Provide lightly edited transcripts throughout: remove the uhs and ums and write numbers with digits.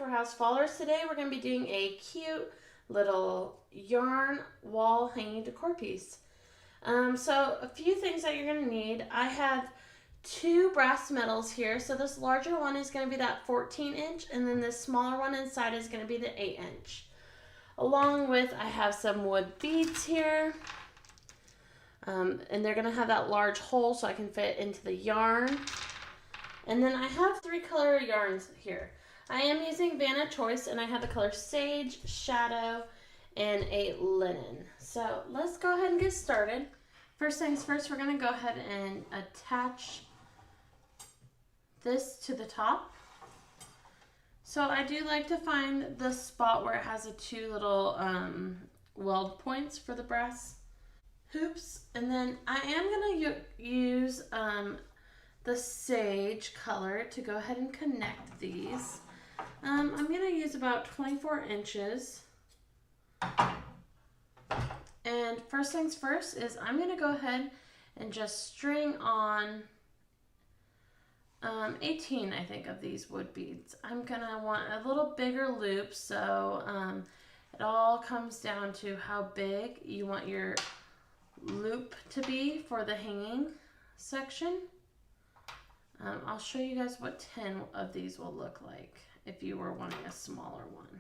to our house followers. Today we're going to be doing a cute little yarn wall hanging decor piece. So a few things that you're going to need. I have 2 brass medals here. So this larger one is going to be that 14-inch, and then this smaller one inside is going to be the 8-inch. Along with, I have some wood beads here. And they're going to have that large hole so I can fit into the yarn. And then I have 3 color yarns here. I am using Vanna Choice, and I have the color Sage, Shadow, and a Linen. So let's go ahead and get started. First things first, we're going to go ahead and attach this to the top. So I do like to find the spot where it has the 2 little weld points for the brass hoops. And then I am going to use the Sage color to go ahead and connect these. I'm going to use about 24 inches. And first things first is I'm going to go ahead and just string on 18, I think, of these wood beads. I'm going to want a little bigger loop, so it all comes down to how big you want your loop to be for the hanging section. I'll show you guys what 10 of these will look like if you were wanting a smaller one.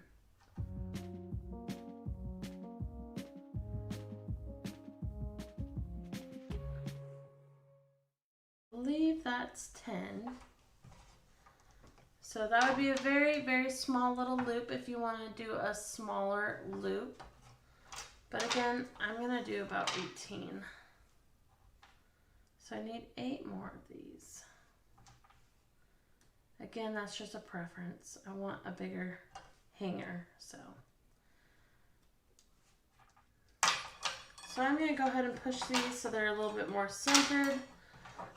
I believe that's 10. So that would be a very, very small little loop if you want to do a smaller loop. But again, I'm going to do about 18. So I need 8 more of these. Again, that's just a preference. I want a bigger hanger, so I'm going to go ahead and push these so they're a little bit more centered.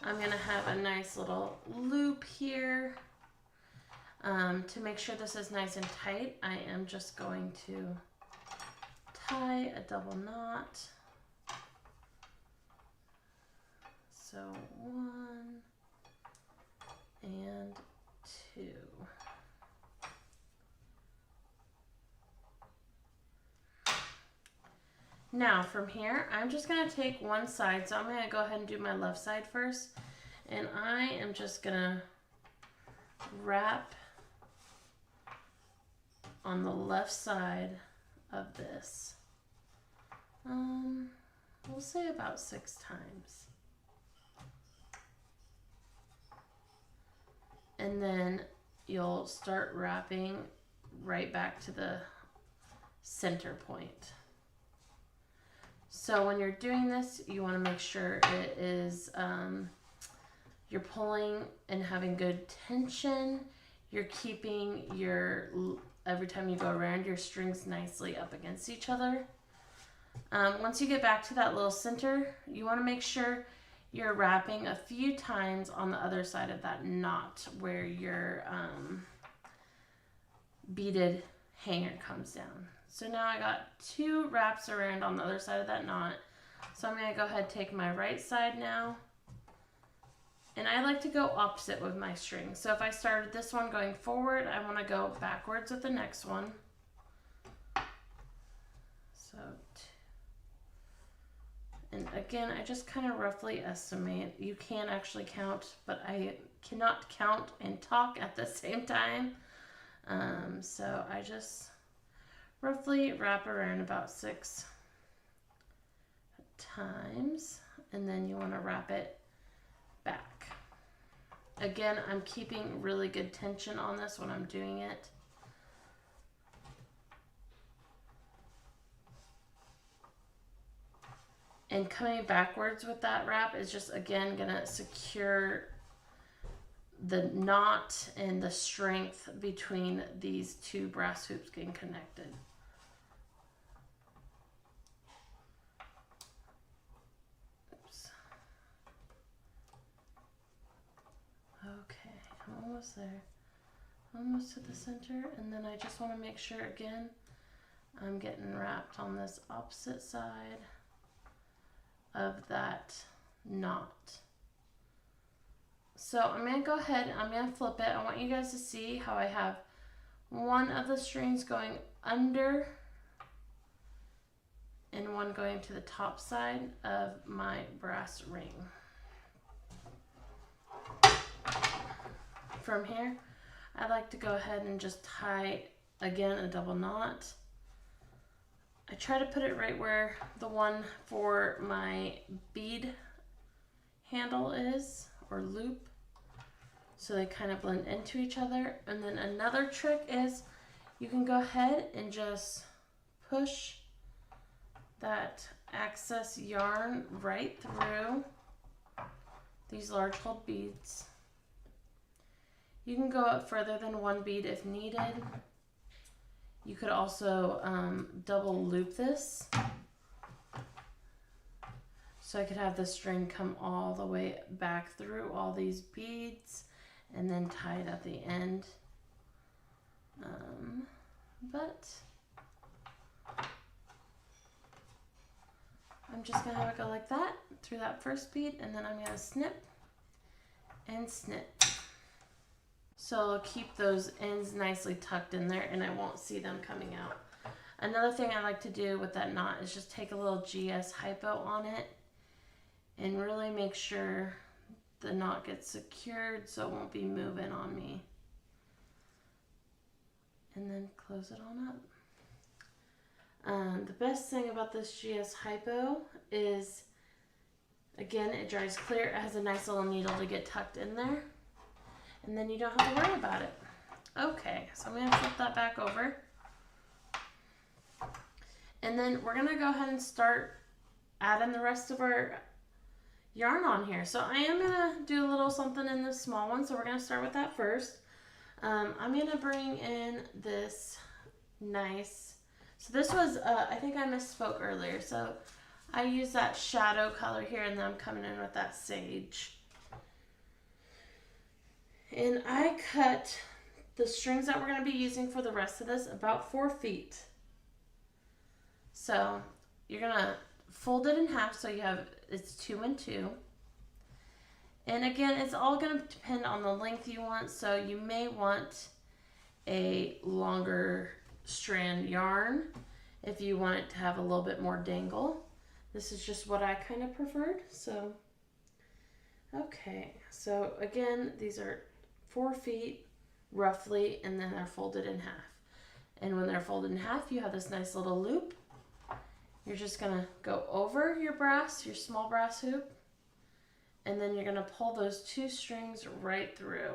I'm going to have a nice little loop here. To make sure this is nice and tight, I am just going to tie a double knot. So 1 and 2. Now from here, I'm just going to take one side. So I'm going to go ahead and do my left side first. And I am just going to wrap on the left side of this. We'll say about 6 times. And then you'll start wrapping right back to the center point. So when you're doing this, you want to make sure it is, you're pulling and having good tension. You're keeping your, every time you go around, your strings nicely up against each other. Once you get back to that little center, you want to make sure you're wrapping a few times on the other side of that knot where your beaded hanger comes down. So now I got 2 wraps around on the other side of that knot. So I'm going to go ahead and take my right side now. And I like to go opposite with my string. So if I started this one going forward, I want to go backwards with the next one. So, and again, I just kind of roughly estimate. You can actually count, but I cannot count and talk at the same time. So I just roughly wrap around about 6 times, and then you want to wrap it back. Again, I'm keeping really good tension on this when I'm doing it. And coming backwards with that wrap is just, again, gonna secure the knot and the strength between these 2 brass hoops getting connected. Oops. Okay, I'm almost there. Almost to the center, and then I just want to make sure, again, I'm getting wrapped on this opposite side of that knot. So I'm going to go ahead, I'm going to flip it. I want you guys to see how I have one of the strings going under and one going to the top side of my brass ring. From here, I like to go ahead and just tie, again, a double knot. I try to put it right where the one for my bead handle is, or loop, so they kind of blend into each other. And then another trick is you can go ahead and just push that excess yarn right through these large hole beads. You can go up further than one bead if needed. You could also double loop this. So I could have the string come all the way back through all these beads and then tie it at the end. But I'm just gonna have it go like that through that first bead, and then I'm gonna snip and snip. So I'll keep those ends nicely tucked in there and I won't see them coming out. Another thing I like to do with that knot is just take a little GS hypo on it and really make sure the knot gets secured so it won't be moving on me. And then close it on up. The best thing about this GS hypo is, again, it dries clear. It has a nice little needle to get tucked in there. And then you don't have to worry about it. Okay, so I'm gonna flip that back over. And then we're gonna go ahead and start adding the rest of our yarn on here. So I am gonna do a little something in this small one. So we're gonna start with that first. I'm gonna bring in this nice, so this was, I think I misspoke earlier. So I use that shadow color here and then I'm coming in with that sage. And I cut the strings that we're going to be using for the rest of this about 4 feet. So you're going to fold it in half so you have, it's 2 and 2. And again, it's all going to depend on the length you want. So you may want a longer strand yarn if you want it to have a little bit more dangle. This is just what I kind of preferred. So, okay. So again, these are 4 feet roughly, and then they're folded in half. And when they're folded in half, you have this nice little loop. You're just gonna go over your brass, your small brass hoop, and then you're gonna pull those 2 strings right through.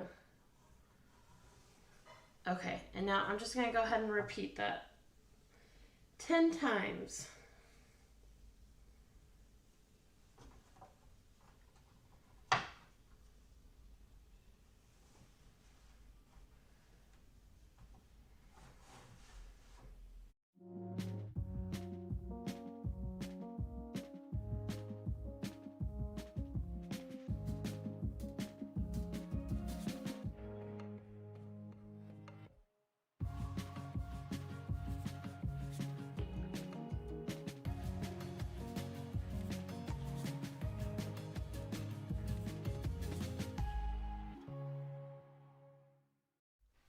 Okay, and now I'm just gonna go ahead and repeat that 10 times.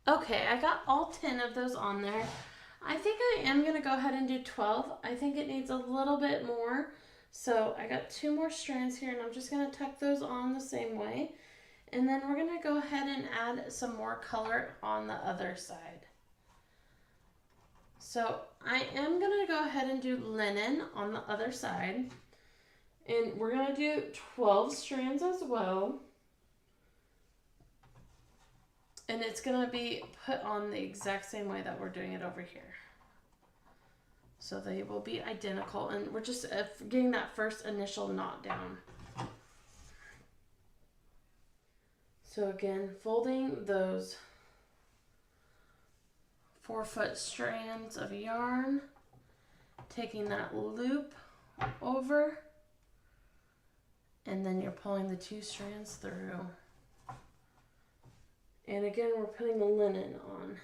Okay, I got all 10 of those on there. I think I am going to go ahead and do 12. I think it needs a little bit more. So I got 2 more strands here and I'm just going to tuck those on the same way. And then we're going to go ahead and add some more color on the other side. So I am going to go ahead and do linen on the other side. And we're going to do 12 strands as well. And it's going to be put on the exact same way that we're doing it over here. So they will be identical. And we're just getting that first initial knot down. So again, folding those 4-foot strands of yarn, taking that loop over, and then you're pulling the 2 strands through. And again, we're putting the linen on.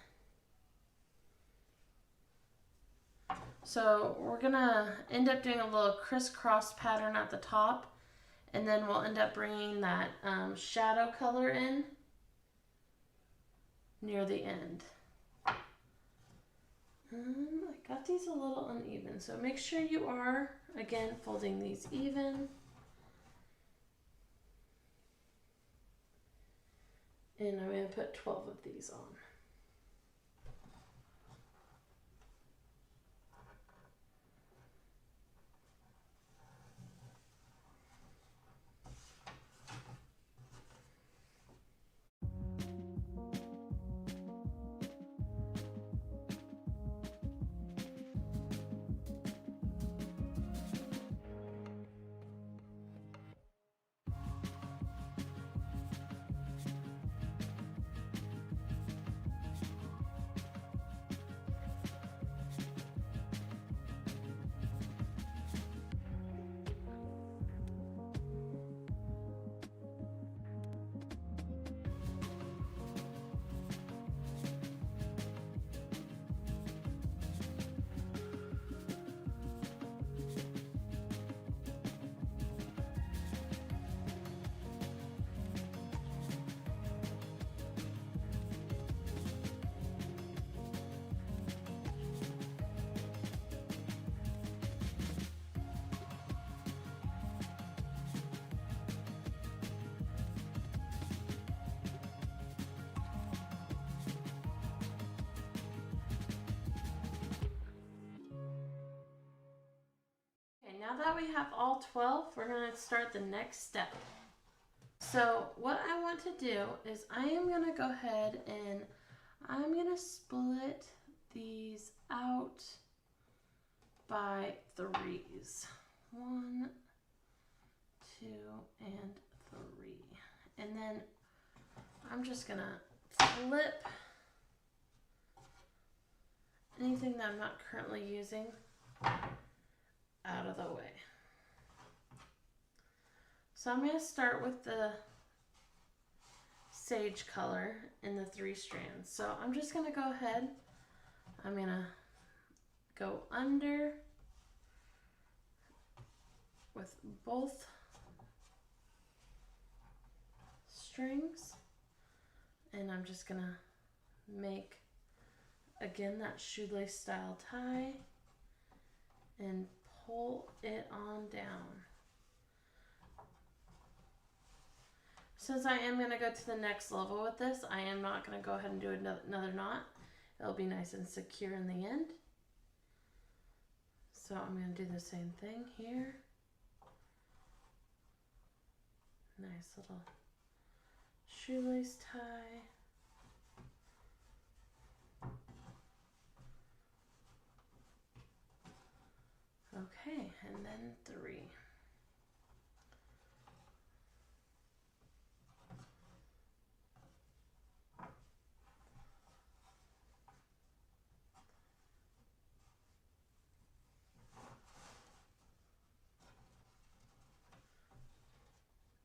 So we're gonna end up doing a little crisscross pattern at the top, and then we'll end up bringing that shadow color in near the end. I got these a little uneven, so make sure you are, again, folding these even. And I'm going to put 12 of these on. Okay, now that we have all 12, we're going to start the next step. So what I want to do is I am going to go ahead and I'm going to split these out by 3s. 1, 2, and 3. And then I'm just going to flip anything that I'm not currently using out of the way. So I'm going to start with the sage color in the 3 strands. So I'm just going to go ahead, I'm going to go under with both strings, and I'm just going to make again that shoelace style tie and pull it on down. Since I am going to go to the next level with this, I am not going to go ahead and do another knot. It'll be nice and secure in the end. So I'm going to do the same thing here. Nice little shoelace tie. Okay, and then 3.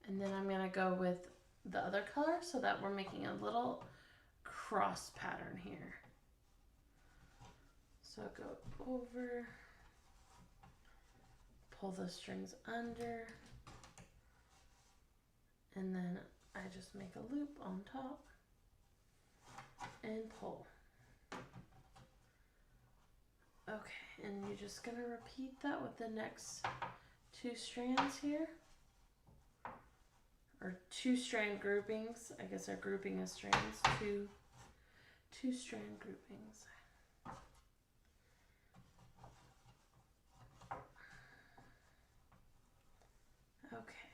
And then I'm going to go with the other color so that we're making a little cross pattern here. So go over, pull the strings under, and then I just make a loop on top and pull. Okay, and you're just going to repeat that with the next 2 strands here. Or 2 strand groupings. I guess our grouping is strands. Two strand groupings. Okay.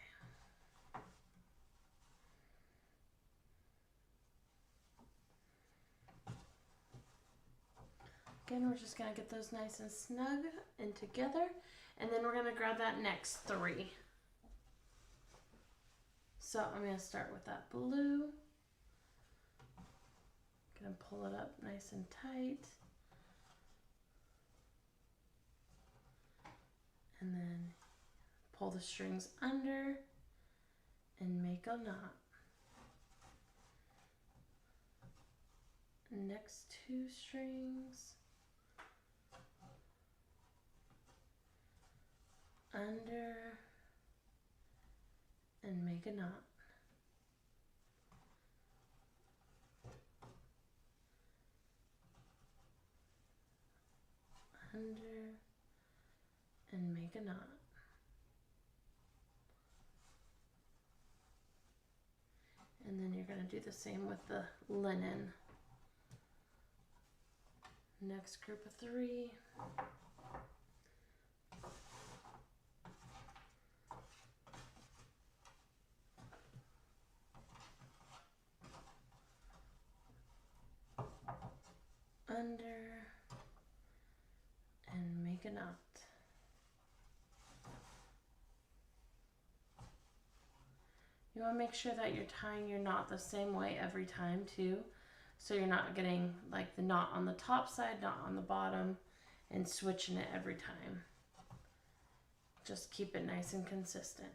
Again, we're just going to get those nice and snug and together. And then we're going to grab that next 3. So I'm going to start with that blue. Going to pull it up nice and tight. And then pull the strings under and make a knot. Next 2 strings. Under and make a knot. under, and make a knot. And then you're going to do the same with the linen. Next group of 3. Under, and make a knot. You want to make sure that you're tying your knot the same way every time too, so you're not getting like the knot on the top side, knot on the bottom, and switching it every time. Just keep it nice and consistent.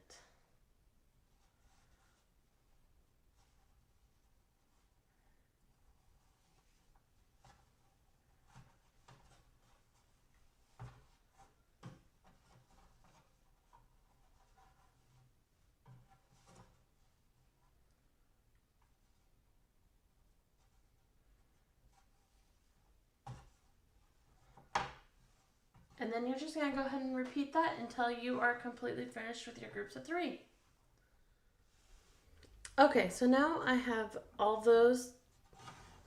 And then you're just going to go ahead and repeat that until you are completely finished with your groups of 3. Okay, so now I have all those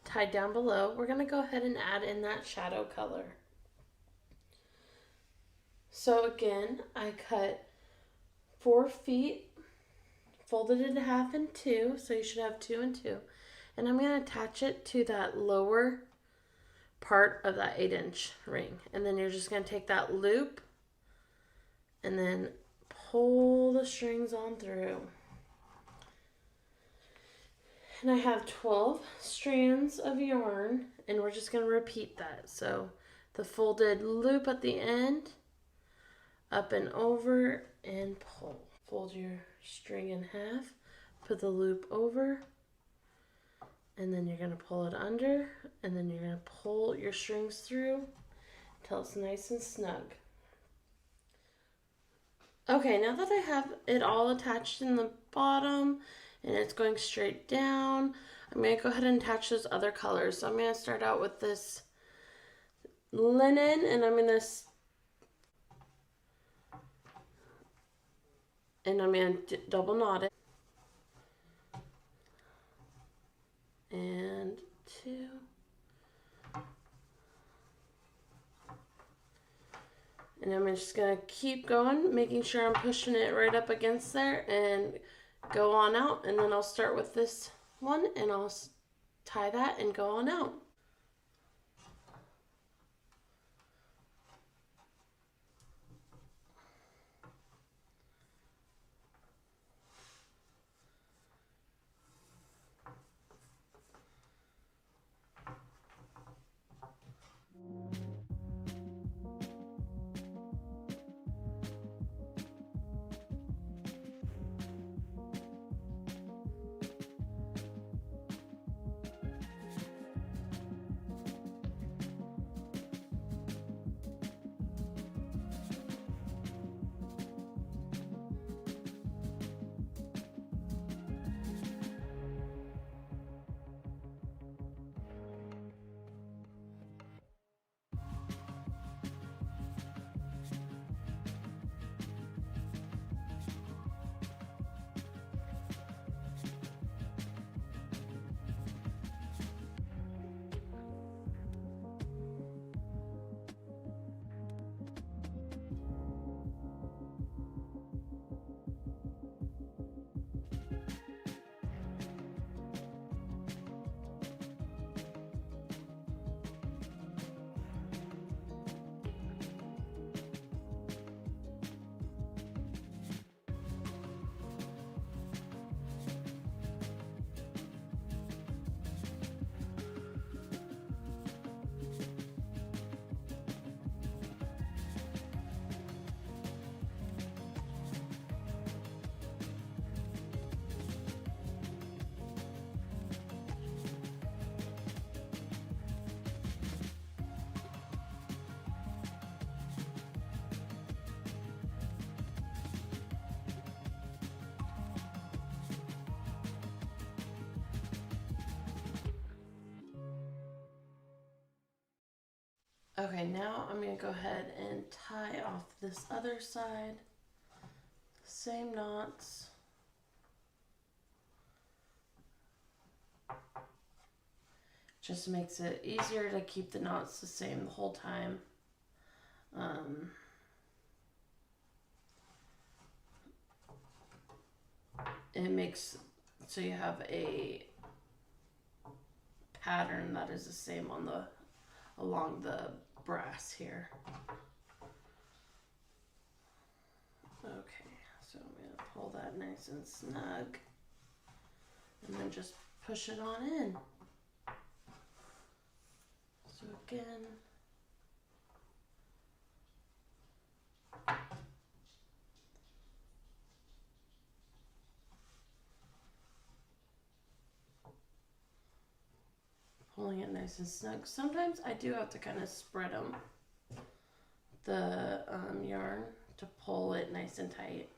tied down below. We're going to go ahead and add in that shadow color. So again, I cut 4 feet, folded it in half in 2, so you should have 2 and 2. And I'm going to attach it to that lower part of that 8-inch ring. And then you're just going to take that loop and then pull the strings on through. And I have 12 strands of yarn, and we're just going to repeat that. So the folded loop at the end, up and over, and pull. Fold your string in half, put the loop over, and then you're going to pull it under, and then you're going to pull your strings through until it's nice and snug. Okay, now that I have it all attached in the bottom and it's going straight down, I'm going to go ahead and attach those other colors. So I'm going to start out with this linen, and I'm going to double knot it. And 2. And I'm just going to keep going, making sure I'm pushing it right up against there and go on out. And then I'll start with this one and I'll tie that and go on out. Okay, now I'm going to go ahead and tie off this other side. Same knots. Just makes it easier to keep the knots the same the whole time. It makes so you have a pattern that is the same on the along the brass here. Okay, so I'm going to pull that nice and snug and then just push it on in. So again, pulling it nice and snug. Sometimes I do have to kind of spread them, the yarn, to pull it nice and tight.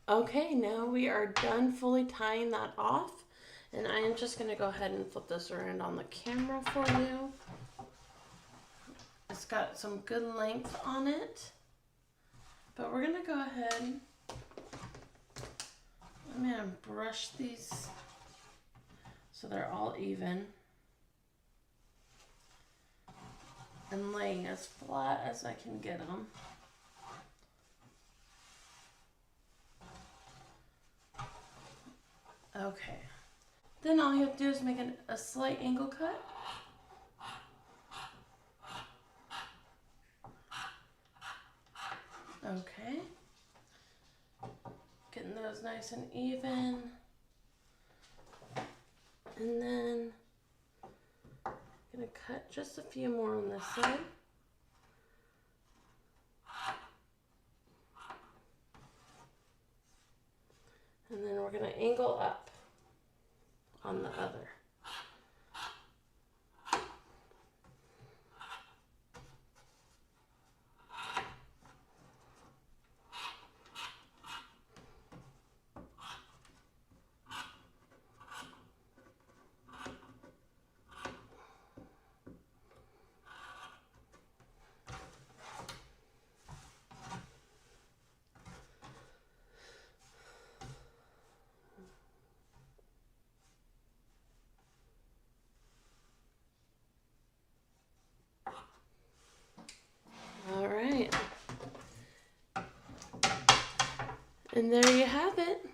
Okay, now we are done fully tying that off, and I am just going to go ahead and flip this around on the camera for you. It's got some good length on it, but we're going to go ahead, I'm going to brush these so they're all even and laying as flat as I can get them. Okay, then all you have to do is make a slight angle cut. Okay, getting those nice and even, and then I'm gonna cut just a few more on this side. And then we're gonna angle up on the other. All right. And there you have it.